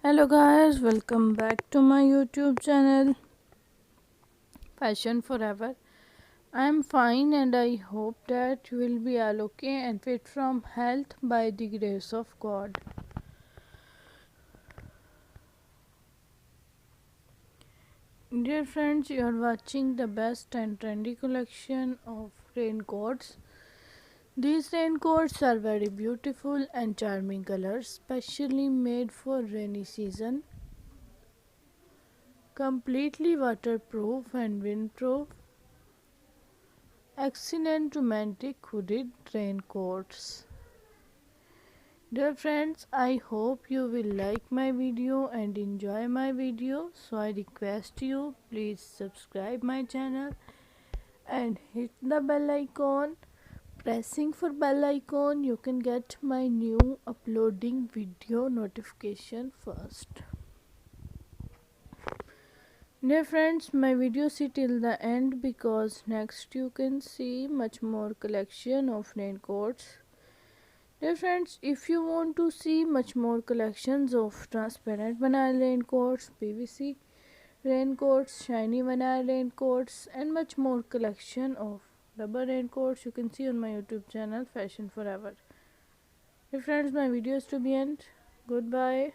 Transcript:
Hello guys, welcome back to my YouTube channel Fashion Forever. I am fine and I hope that you will be all okay and fit from health by the grace of God. Dear friends, you are watching the best and trendy collection of raincoats. These raincoats are very beautiful and charming colors, specially made for rainy season, completely waterproof and windproof. Excellent romantic hooded raincoats. Dear friends, I hope you will like my video and enjoy my video. So I request you please subscribe my channel and hit the bell icon. Pressing for bell icon you can get my new uploading video notification first. Dear friends, my video see till the end because next you can see much more collection of raincoats. Dear friends, if you want to see much more collections of transparent vinyl raincoats, PVC raincoats, shiny vinyl raincoats and much more collection of rubber raincoats, you can see on my YouTube channel Fashion Forever. Dear friends, my video is to be end. Goodbye.